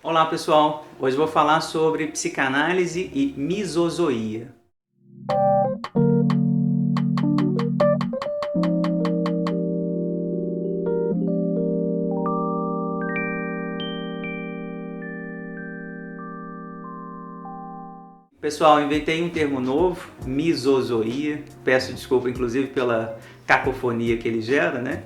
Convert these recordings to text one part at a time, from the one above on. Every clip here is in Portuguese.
Olá pessoal, hoje vou falar sobre psicanálise e misozoia. Pessoal, inventei um termo novo, misozoia. Peço desculpa inclusive pela cacofonia que ele gera, né?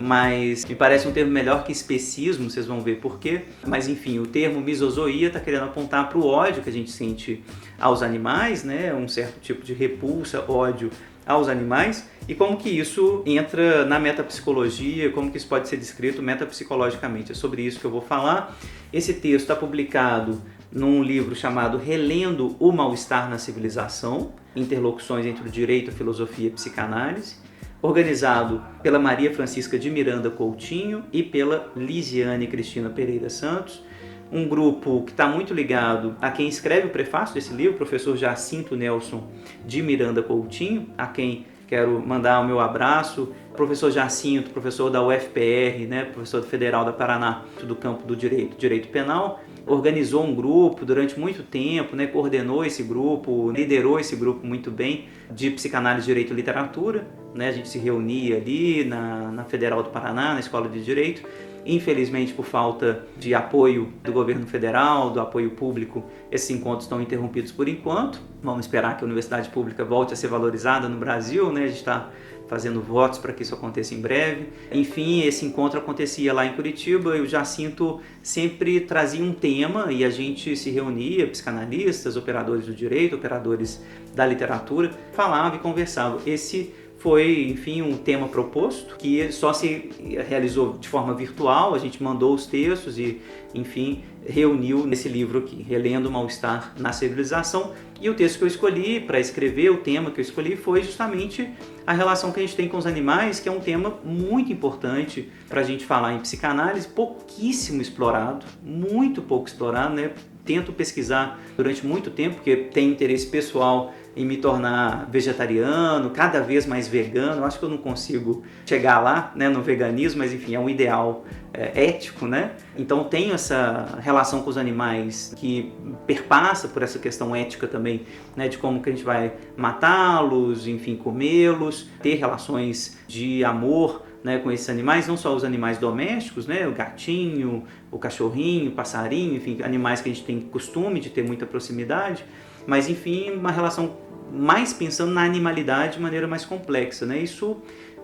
Mas me parece um termo melhor que especismo, vocês vão ver por quê. Mas enfim, o termo misozoia está querendo apontar para o ódio que a gente sente aos animais, né? Um certo tipo de repulsa, ódio aos animais, e como que isso entra na metapsicologia, como que isso pode ser descrito metapsicologicamente. É sobre isso que eu vou falar. Esse texto está publicado num livro chamado Relendo o Mal-Estar na Civilização, Interlocuções entre o Direito, a Filosofia e a Psicanálise, organizado pela Maria Francisca de Miranda Coutinho e pela Lisiane Cristina Pereira Santos, um grupo que está muito ligado a quem escreve o prefácio desse livro, o professor Jacinto Nelson de Miranda Coutinho, a quem quero mandar o meu abraço. Professor Jacinto, professor da UFPR, né, professor federal da Paraná, do campo do direito penal, organizou um grupo durante muito tempo, né, coordenou esse grupo, liderou esse grupo muito bem de psicanálise, direito e literatura. Né, a gente se reunia ali na Federal do Paraná, na Escola de Direito. Infelizmente, por falta de apoio do governo federal, do apoio público, esses encontros estão interrompidos por enquanto. Vamos esperar que a universidade pública volte a ser valorizada no Brasil, né? A gente está fazendo votos para que isso aconteça em breve. Enfim, esse encontro acontecia lá em Curitiba e o Jacinto sempre trazia um tema e a gente se reunia, psicanalistas, operadores do direito, operadores da literatura, falava e conversava. Esse foi, enfim, um tema proposto que só se realizou de forma virtual. A gente mandou os textos e, enfim, reuniu nesse livro aqui, Relendo o Mal-Estar na Civilização. E o texto que eu escolhi para escrever, o tema que eu escolhi, foi justamente a relação que a gente tem com os animais, que é um tema muito importante para a gente falar em psicanálise, pouquíssimo explorado, muito pouco explorado, né? Tento pesquisar durante muito tempo, porque tenho interesse pessoal em me tornar vegetariano, cada vez mais vegano. Eu acho que eu não consigo chegar lá, né, no veganismo, mas enfim, é um ideal ético, né? Então tenho essa relação com os animais que perpassa por essa questão ética também, né, de como que a gente vai matá-los, enfim, comê-los, ter relações de amor, né, com esses animais, não só os animais domésticos, né, o gatinho, o cachorrinho, o passarinho, enfim, animais que a gente tem costume de ter muita proximidade, mas enfim, uma relação mais pensando na animalidade de maneira mais complexa, né? Isso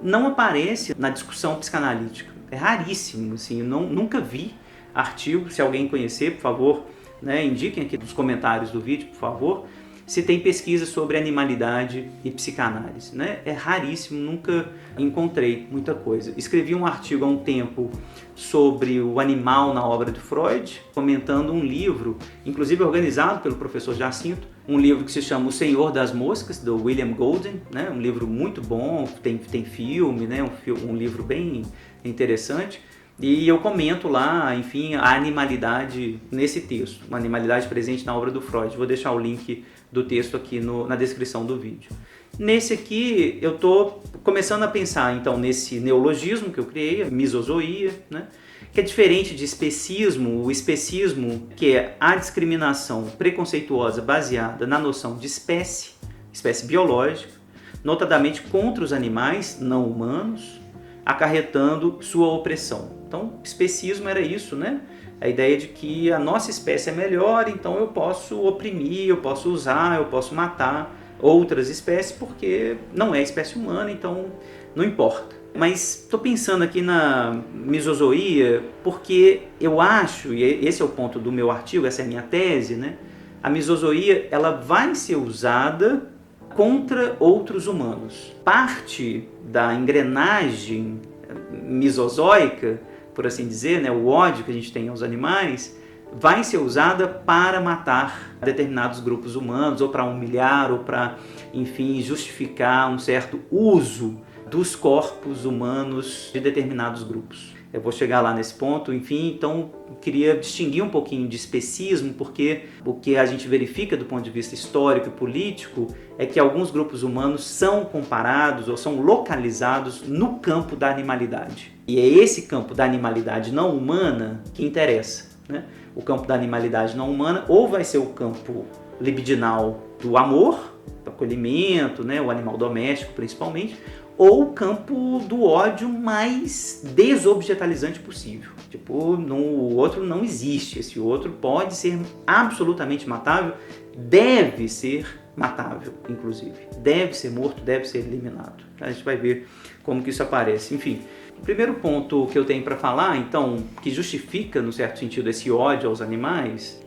não aparece na discussão psicanalítica, é raríssimo, assim, nunca vi artigo. Se alguém conhecer, por favor, né, indiquem aqui nos comentários do vídeo, por favor, se tem pesquisa sobre animalidade e psicanálise, né? É raríssimo, nunca encontrei muita coisa. Escrevi um artigo há um tempo sobre o animal na obra de Freud, comentando um livro, inclusive organizado pelo professor Jacinto, um livro que se chama O Senhor das Moscas, do William Golding, né? Um livro muito bom, tem filme, né? Um livro bem interessante. E eu comento lá, enfim, a animalidade nesse texto, uma animalidade presente na obra do Freud. Vou deixar o link do texto aqui na descrição do vídeo. Nesse aqui, eu estou começando a pensar, então, nesse neologismo que eu criei, a misozoia, né? Que é diferente de especismo. O especismo, que é a discriminação preconceituosa baseada na noção de espécie biológica, notadamente contra os animais não humanos, acarretando sua opressão. Então, especismo era isso, né? A ideia de que a nossa espécie é melhor, então eu posso oprimir, eu posso usar, eu posso matar outras espécies, porque não é espécie humana, então não importa. Mas estou pensando aqui na misozoia porque eu acho, e esse é o ponto do meu artigo, essa é a minha tese, né? A misozoia, ela vai ser usada contra outros humanos. Parte da engrenagem misozoica, por assim dizer, né, o ódio que a gente tem aos animais, vai ser usada para matar determinados grupos humanos, ou para humilhar, ou para, enfim, justificar um certo uso dos corpos humanos de determinados grupos. Eu vou chegar lá nesse ponto, enfim, então queria distinguir um pouquinho de especismo, porque o que a gente verifica do ponto de vista histórico e político é que alguns grupos humanos são comparados ou são localizados no campo da animalidade. E é esse campo da animalidade não humana que interessa. né? O campo da animalidade não humana ou vai ser o campo libidinal do amor, do acolhimento, né? O animal doméstico principalmente, ou o campo do ódio mais desobjetalizante possível. Tipo, o outro não existe, esse outro pode ser absolutamente matável, deve ser matável, inclusive. Deve ser morto, deve ser eliminado. A gente vai ver como que isso aparece. Enfim, o primeiro ponto que eu tenho para falar, então, que justifica, no certo sentido, esse ódio aos animais,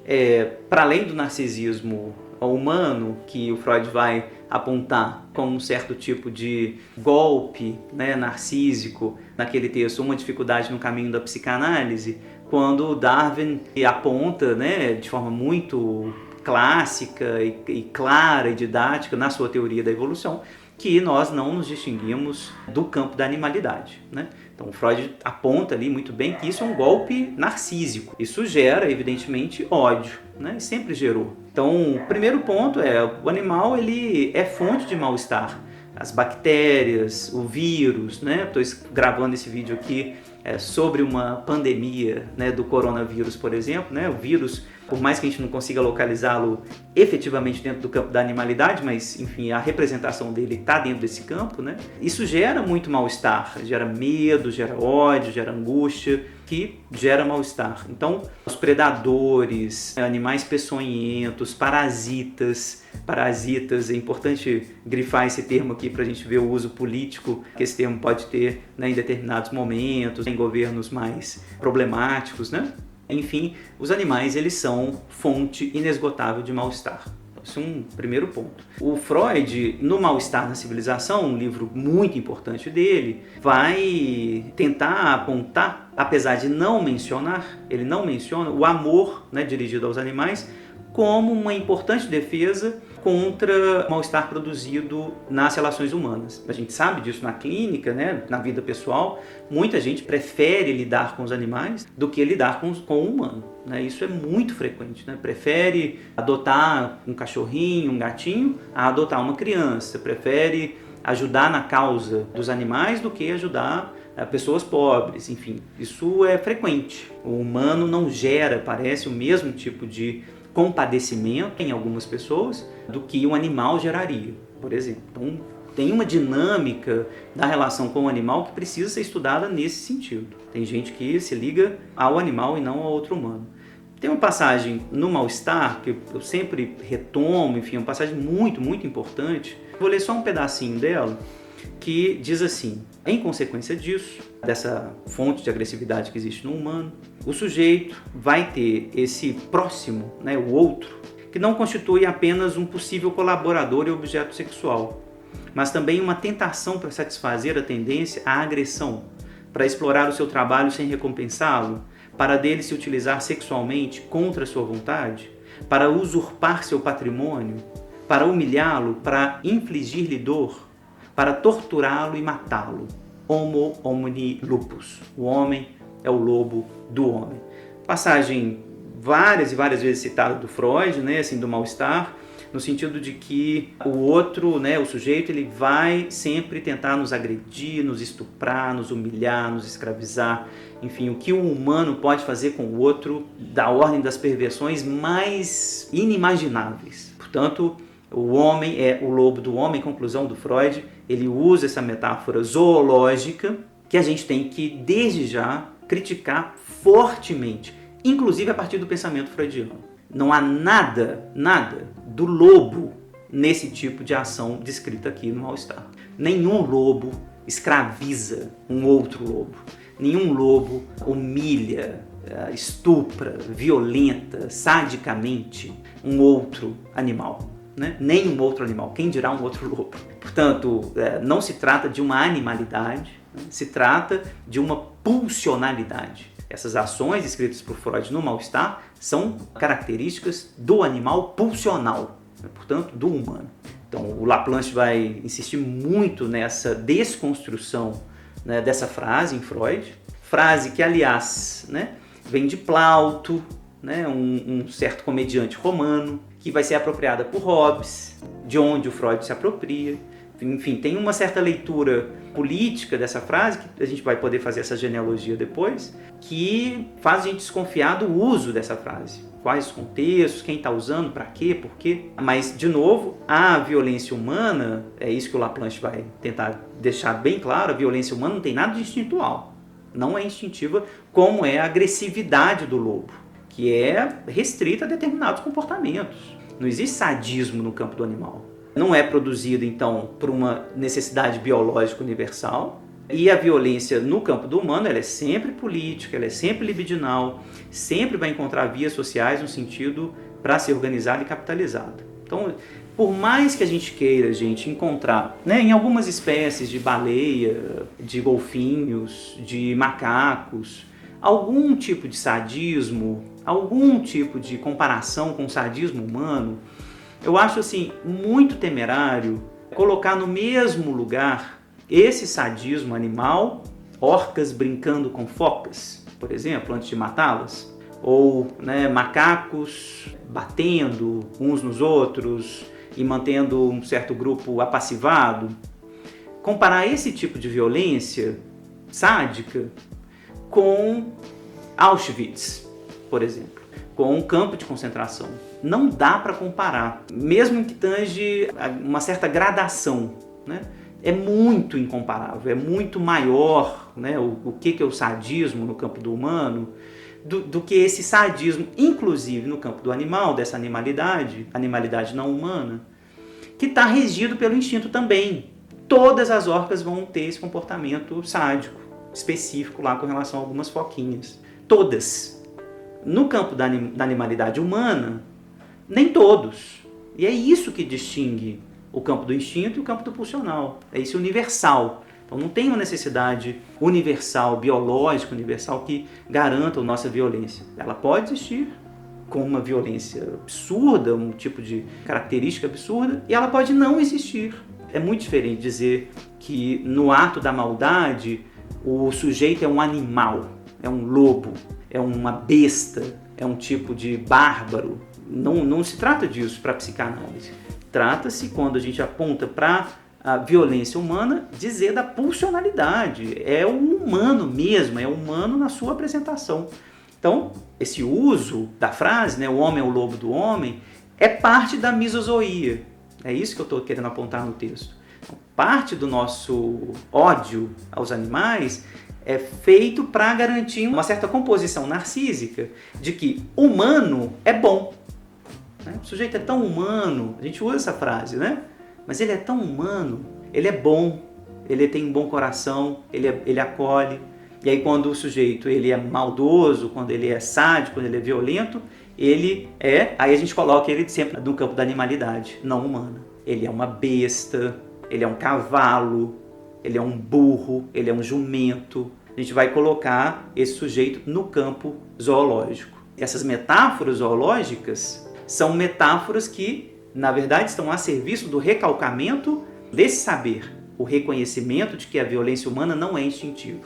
para além do narcisismo humano, que o Freud vai apontar como um certo tipo de golpe, né, narcísico, naquele texto, Uma Dificuldade no Caminho da Psicanálise, quando Darwin aponta, né, de forma muito clássica e clara e didática na sua teoria da evolução, que nós não nos distinguimos do campo da animalidade, né? Então, Freud aponta ali muito bem que isso é um golpe narcísico. Isso gera, evidentemente, ódio, né? E sempre gerou. Então, o primeiro ponto é, o animal ele é fonte de mal-estar. As bactérias, o vírus, né? Estou gravando esse vídeo aqui sobre uma pandemia, né, do coronavírus, por exemplo, né? O vírus, por mais que a gente não consiga localizá-lo efetivamente dentro do campo da animalidade, mas, enfim, a representação dele está dentro desse campo, né? Isso gera muito mal-estar, gera medo, gera ódio, gera angústia, que gera mal-estar. Então, os predadores, animais peçonhentos, parasitas, é importante grifar esse termo aqui para a gente ver o uso político que esse termo pode ter, né, em determinados momentos, em governos mais problemáticos, né? Enfim, os animais eles são fonte inesgotável de mal-estar. Esse é um primeiro ponto. O Freud, no Mal-Estar na Civilização, um livro muito importante dele, vai tentar apontar, apesar de não mencionar, ele não menciona o amor, né, dirigido aos animais, como uma importante defesa contra o mal-estar produzido nas relações humanas. A gente sabe disso na clínica, né, na vida pessoal. Muita gente prefere lidar com os animais do que lidar com o humano, né? Isso é muito frequente, né? Prefere adotar um cachorrinho, um gatinho, a adotar uma criança. Prefere ajudar na causa dos animais do que ajudar pessoas pobres. Enfim, isso é frequente. O humano não gera, parece, o mesmo tipo de compadecimento em algumas pessoas do que um animal geraria, por exemplo. Então, tem uma dinâmica da relação com o animal que precisa ser estudada nesse sentido. Tem gente que se liga ao animal e não ao outro humano. Tem uma passagem no Mal-Estar que eu sempre retomo, enfim, uma passagem muito, muito importante. Vou ler só um pedacinho dela, que diz assim: em consequência disso, dessa fonte de agressividade que existe no humano, o sujeito vai ter esse próximo, né, o outro, que não constitui apenas um possível colaborador e objeto sexual, mas também uma tentação para satisfazer a tendência à agressão, para explorar o seu trabalho sem recompensá-lo, para dele se utilizar sexualmente contra sua vontade, para usurpar seu patrimônio, para humilhá-lo, para infligir-lhe dor, para torturá-lo e matá-lo. Homo homini lupus. O homem é o lobo do homem. Passagem várias e várias vezes citada do Freud, né, assim, do mal-estar, no sentido de que o outro, né, o sujeito, ele vai sempre tentar nos agredir, nos estuprar, nos humilhar, nos escravizar. Enfim, o que o humano pode fazer com o outro, da ordem das perversões mais inimagináveis. Portanto, o homem é o lobo do homem, conclusão do Freud. Ele usa essa metáfora zoológica que a gente tem que, desde já, criticar fortemente, inclusive a partir do pensamento freudiano. Não há nada do lobo nesse tipo de ação descrita aqui no Mal-Estar. Nenhum lobo escraviza um outro lobo. Nenhum lobo humilha, estupra, violenta, sadicamente um outro animal. Né? Nenhum outro animal, quem dirá um outro lobo. Portanto, não se trata de uma animalidade, né? Se trata de uma pulsionalidade. Essas ações escritas por Freud no Mal-Estar são características do animal pulsional, né? Portanto, do humano. Então, o Laplanche vai insistir muito nessa desconstrução, né, dessa frase em Freud, frase que, aliás, né, vem de Plauto, né, um certo comediante romano, que vai ser apropriada por Hobbes, de onde o Freud se apropria, Enfim, tem uma certa leitura política dessa frase, que a gente vai poder fazer essa genealogia depois, que faz a gente desconfiar do uso dessa frase. Quais os contextos, quem está usando, para quê, por quê. Mas, de novo, a violência humana, é isso que o Laplanche vai tentar deixar bem claro, a violência humana não tem nada de instintual. Não é instintiva, como é a agressividade do lobo, que é restrita a determinados comportamentos. Não existe sadismo no campo do animal. Não é produzido, então, por uma necessidade biológica universal. E a violência no campo do humano, ela é sempre política, ela é sempre libidinal, sempre vai encontrar vias sociais no sentido para ser organizada e capitalizada. Então, por mais que a gente queira, gente, encontrar, né, em algumas espécies de baleia, de golfinhos, de macacos, algum tipo de sadismo, algum tipo de comparação com o sadismo humano, eu acho assim muito temerário colocar no mesmo lugar esse sadismo animal, orcas brincando com focas, por exemplo, antes de matá-las, ou macacos batendo uns nos outros e mantendo um certo grupo apassivado. Comparar esse tipo de violência sádica com Auschwitz, por exemplo, com um campo de concentração. Não dá para comparar, mesmo que tange uma certa gradação, né? É muito incomparável, é muito maior, né, o que é o sadismo no campo do humano do que esse sadismo, inclusive no campo do animal, dessa animalidade não humana, que está regido pelo instinto também. Todas as orcas vão ter esse comportamento sádico, específico lá com relação a algumas foquinhas. Todas. No campo da animalidade humana, nem todos. E é isso que distingue o campo do instinto e o campo do pulsional. É esse universal. Então não tem uma necessidade universal, biológica, universal, que garanta a nossa violência. Ela pode existir com uma violência absurda, um tipo de característica absurda, e ela pode não existir. É muito diferente dizer que no ato da maldade o sujeito é um animal, é um lobo, é uma besta, é um tipo de bárbaro. Não se trata disso para a psicanálise. Trata-se, quando a gente aponta para a violência humana, dizer da pulsionalidade. É o humano mesmo, é o humano na sua apresentação. Então, esse uso da frase, o homem é o lobo do homem, é parte da misozoia. É isso que eu estou querendo apontar no texto. Então, parte do nosso ódio aos animais é feito para garantir uma certa composição narcísica de que humano é bom. O sujeito é tão humano, a gente usa essa frase, né? Mas ele é tão humano, ele é bom, ele tem um bom coração, ele acolhe. E aí quando o sujeito ele é maldoso, quando ele é sádico, quando ele é violento, aí a gente coloca ele sempre no campo da animalidade não humana. Ele é uma besta, ele é um cavalo, ele é um burro, ele é um jumento. A gente vai colocar esse sujeito no campo zoológico. Essas metáforas zoológicas são metáforas que, na verdade, estão a serviço do recalcamento desse saber, o reconhecimento de que a violência humana não é instintiva.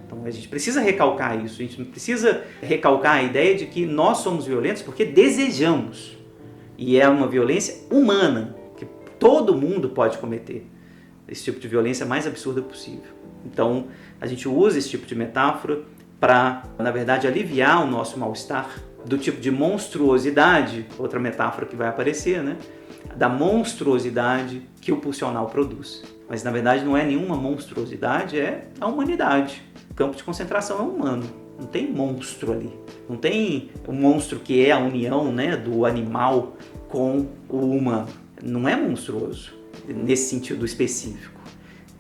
Então a gente precisa recalcar isso, a gente precisa recalcar a ideia de que nós somos violentos porque desejamos. E é uma violência humana, que todo mundo pode cometer. Esse tipo de violência mais absurda possível. Então a gente usa esse tipo de metáfora para, na verdade, aliviar o nosso mal-estar, do tipo de monstruosidade, outra metáfora que vai aparecer, da monstruosidade que o pulsional produz. Mas na verdade não é nenhuma monstruosidade, é a humanidade. O campo de concentração é humano, não tem monstro ali. Não tem o monstro que é a união do animal com o humano. Não é monstruoso nesse sentido específico.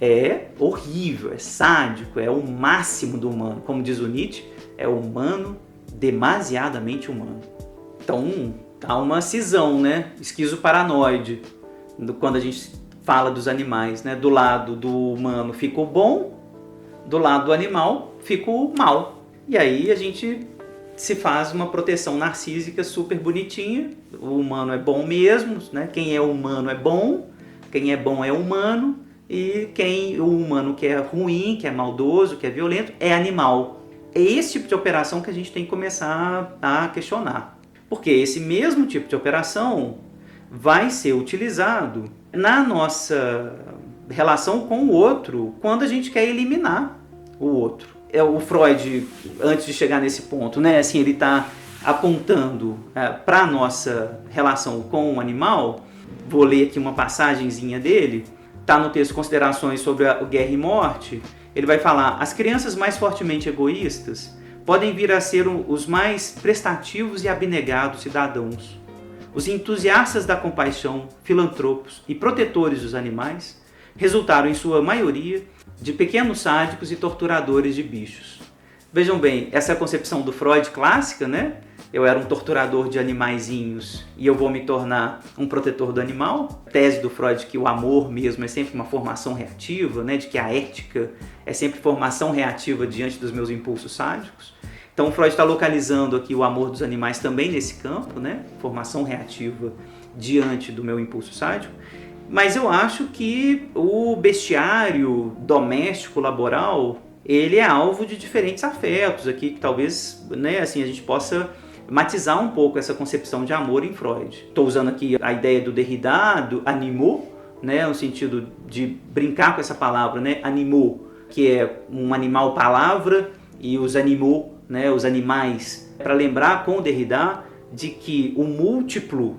É horrível, é sádico, é o máximo do humano. Como diz o Nietzsche, é o humano demasiadamente humano. Então, há uma cisão, esquizoparanoide, quando a gente fala dos animais, Do lado do humano fica o bom, do lado do animal fica o mal. E aí a gente se faz uma proteção narcísica super bonitinha. O humano é bom mesmo, Quem é humano é bom, quem é bom é humano, e o humano que é ruim, que é maldoso, que é violento, é animal. É esse tipo de operação que a gente tem que começar a questionar. Porque esse mesmo tipo de operação vai ser utilizado na nossa relação com o outro quando a gente quer eliminar o outro. O Freud, antes de chegar nesse ponto, né, assim, ele está apontando para a nossa relação com o animal. Vou ler aqui uma passagenzinha dele, está no texto Considerações sobre a Guerra e Morte. Ele vai falar: as crianças mais fortemente egoístas podem vir a ser os mais prestativos e abnegados cidadãos. Os entusiastas da compaixão, filantropos e protetores dos animais resultaram, em sua maioria, de pequenos sádicos e torturadores de bichos. Vejam bem, essa é a concepção do Freud clássica, né? Eu era um torturador de animaizinhos e eu vou me tornar um protetor do animal. Tese do Freud que o amor mesmo é sempre uma formação reativa, né? De que a ética é sempre formação reativa diante dos meus impulsos sádicos. Então o Freud está localizando aqui o amor dos animais também nesse campo, né? Formação reativa diante do meu impulso sádico. Mas eu acho que o bestiário doméstico laboral, ele é alvo de diferentes afetos aqui, que talvez, né, assim, a gente possa matizar um pouco essa concepção de amor em Freud. Estou usando aqui a ideia do Derrida, do animaux, né, no sentido de brincar com essa palavra, né, animaux, que é um animal palavra, e os animaux, né, os animais, para lembrar com o Derrida de que o múltiplo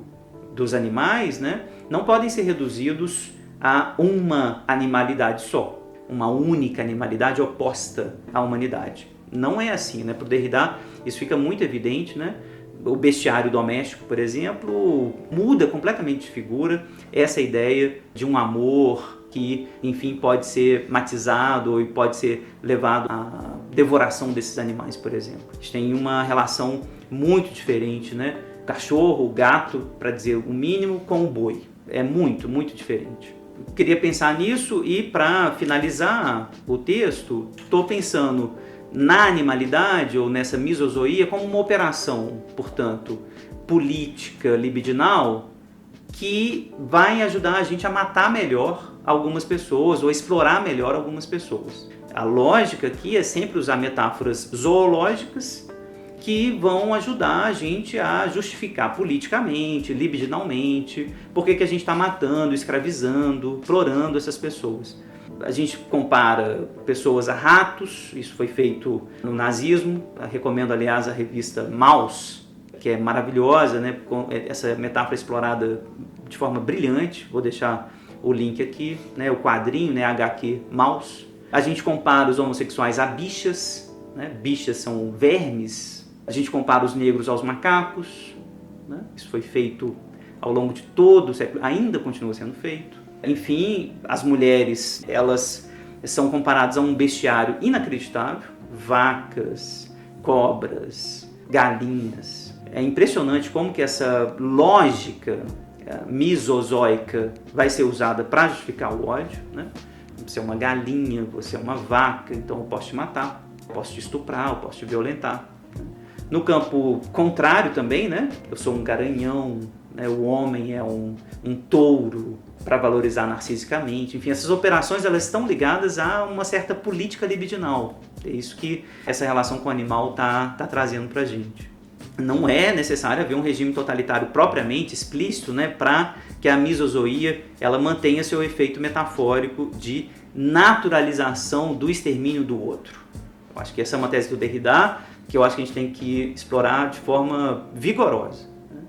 dos animais, né, não podem ser reduzidos a uma animalidade só, uma única animalidade oposta à humanidade. Não é assim, né? Para o Derrida isso fica muito evidente, né? O bestiário doméstico, por exemplo, muda completamente de figura essa ideia de um amor que, enfim, pode ser matizado e pode ser levado à devoração desses animais, por exemplo. A gente tem uma relação muito diferente, né? O cachorro, o gato, para dizer o mínimo, com o boi. É muito, muito diferente. Eu queria pensar nisso e, para finalizar o texto, estou pensando na animalidade ou nessa misozoia como uma operação, portanto, política, libidinal, que vai ajudar a gente a matar melhor algumas pessoas ou explorar melhor algumas pessoas. A lógica aqui é sempre usar metáforas zoológicas que vão ajudar a gente a justificar politicamente, libidinalmente, por que a gente está matando, escravizando, explorando essas pessoas. A gente compara pessoas a ratos, isso foi feito no nazismo. Eu recomendo, aliás, a revista Maus, que é maravilhosa, né? Com essa metáfora explorada de forma brilhante. Vou deixar o link aqui, né? O quadrinho, né? HQ Maus. A gente compara os homossexuais a bichas, né? Bichas são vermes. A gente compara os negros aos macacos, né? Isso foi feito ao longo de todo o século, ainda continua sendo feito. Enfim, as mulheres, elas são comparadas a um bestiário inacreditável, vacas, cobras, galinhas. É impressionante como que essa lógica misozoica vai ser usada para justificar o ódio, né? Você é uma galinha, você é uma vaca, então eu posso te matar, eu posso te estuprar, eu posso te violentar. No campo contrário também, né? Eu sou um garanhão, né? O homem é um touro, para valorizar narcisicamente. Enfim, essas operações elas estão ligadas a uma certa política libidinal. É isso que essa relação com o animal está trazendo para a gente. Não é necessário haver um regime totalitário propriamente explícito, né, para que a misozoia ela mantenha seu efeito metafórico de naturalização do extermínio do outro. Eu acho que essa é uma tese do Derrida que eu acho que a gente tem que explorar de forma vigorosa, né?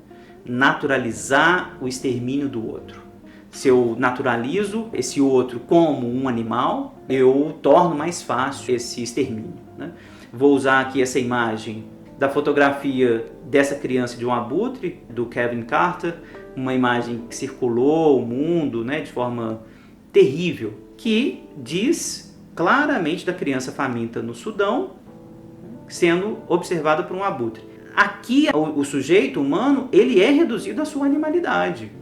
Naturalizar o extermínio do outro. Se eu naturalizo esse outro como um animal, eu torno mais fácil esse extermínio, né? Vou usar aqui essa imagem da fotografia dessa criança de um abutre, do Kevin Carter, uma imagem que circulou o mundo, né, de forma terrível, que diz claramente da criança faminta no Sudão sendo observada por um abutre. Aqui o sujeito humano ele é reduzido à sua animalidade.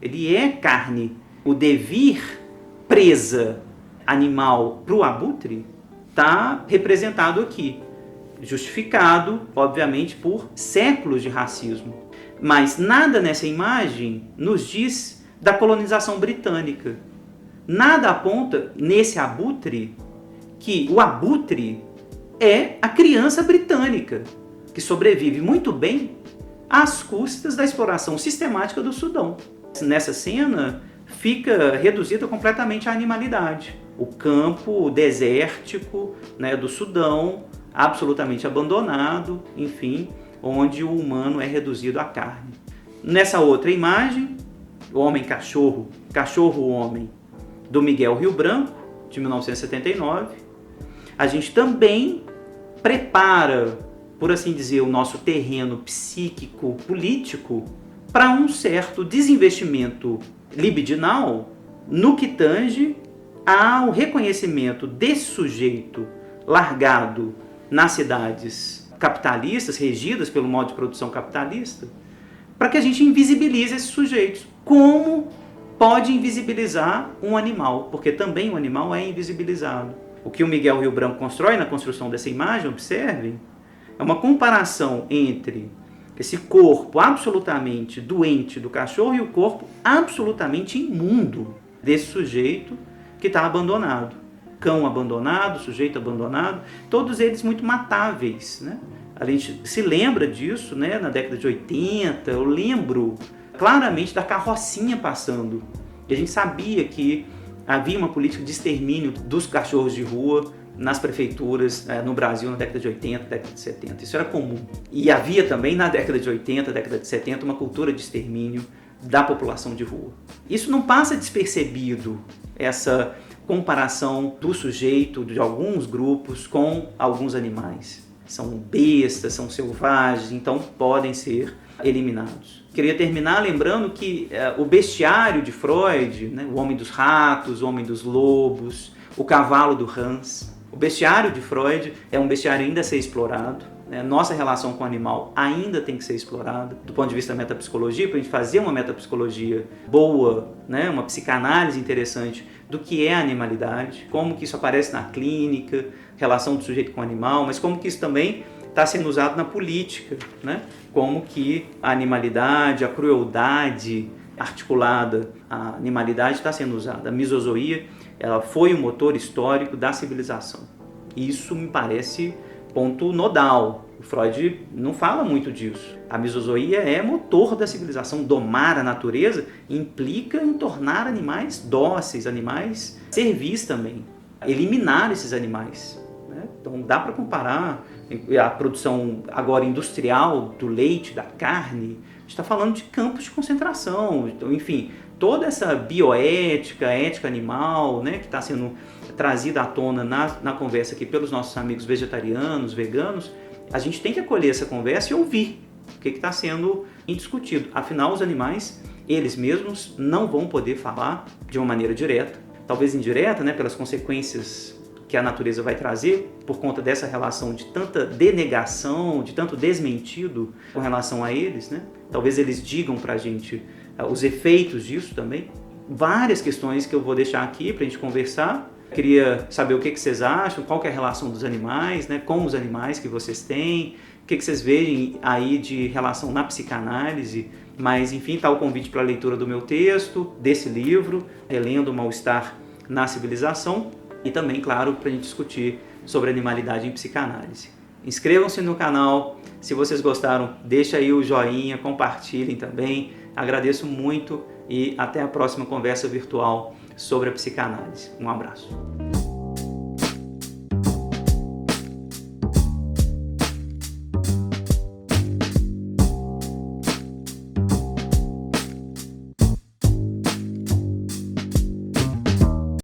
Ele é carne. O devir presa animal para o abutre está representado aqui, justificado, obviamente, por séculos de racismo. Mas nada nessa imagem nos diz da colonização britânica. Nada aponta nesse abutre que o abutre é a criança britânica, que sobrevive muito bem às custas da exploração sistemática do Sudão. Nessa cena, fica reduzida completamente à animalidade. O campo desértico, né, do Sudão, absolutamente abandonado, enfim, onde o humano é reduzido à carne. Nessa outra imagem, o Homem-Cachorro, Cachorro-Homem, do Miguel Rio Branco, de 1979, a gente também prepara, por assim dizer, o nosso terreno psíquico político para um certo desinvestimento libidinal no que tange ao reconhecimento desse sujeito largado nas cidades capitalistas, regidas pelo modo de produção capitalista, para que a gente invisibilize esses sujeitos. Como pode invisibilizar um animal? Porque também o animal é invisibilizado. O que o Miguel Rio Branco constrói na construção dessa imagem, observem, é uma comparação entre esse corpo absolutamente doente do cachorro e o corpo absolutamente imundo desse sujeito que está abandonado. Cão abandonado, sujeito abandonado, todos eles muito matáveis, né? A gente se lembra disso, né? Na década de 80, eu lembro claramente da carrocinha passando. E a gente sabia que havia uma política de extermínio dos cachorros de rua nas prefeituras no Brasil na década de 80, década de 70. Isso era comum. E havia também na década de 80, década de 70, uma cultura de extermínio da população de rua. Isso não passa despercebido, essa comparação do sujeito, de alguns grupos, com alguns animais. São bestas, são selvagens, então podem ser eliminados. Queria terminar lembrando que o bestiário de Freud, né, o homem dos ratos, o homem dos lobos, o cavalo do Hans, o bestiário de Freud é um bestiário ainda a ser explorado. Né? Nossa relação com o animal ainda tem que ser explorada do ponto de vista da metapsicologia, para a gente fazer uma metapsicologia boa, né? Uma psicanálise interessante do que é a animalidade, como que isso aparece na clínica, relação do sujeito com o animal, mas como que isso também está sendo usado na política, né? Como que a animalidade, a crueldade articulada, a animalidade está sendo usada. A misozoia, ela foi o motor histórico da civilização. Isso me parece ponto nodal. O Freud não fala muito disso. A misozoia é motor da civilização. Domar a natureza implica em tornar animais dóceis, animais servis também. Eliminar esses animais. Né? Então dá para comparar a produção agora industrial do leite, da carne. A gente está falando de campos de concentração. Então, enfim, toda essa bioética, ética animal, né, que está sendo trazida à tona na conversa aqui pelos nossos amigos vegetarianos, veganos, a gente tem que acolher essa conversa e ouvir o que está sendo discutido. Afinal, os animais, eles mesmos não vão poder falar de uma maneira direta, talvez indireta, né, pelas consequências que a natureza vai trazer por conta dessa relação de tanta denegação, de tanto desmentido com relação a eles, né? Talvez eles digam para a gente os efeitos disso também. Várias questões que eu vou deixar aqui para a gente conversar. Queria saber o que vocês acham, qual que é a relação dos animais, né, com os animais que vocês têm, o que vocês veem aí de relação na psicanálise. Mas, enfim, está o convite para a leitura do meu texto, desse livro, Relendo o Mal-Estar na Civilização, e também, claro, para a gente discutir sobre animalidade em psicanálise. Inscrevam-se no canal, se vocês gostaram, deixa aí o joinha, compartilhem também. Agradeço muito e até a próxima conversa virtual sobre a psicanálise. Um abraço.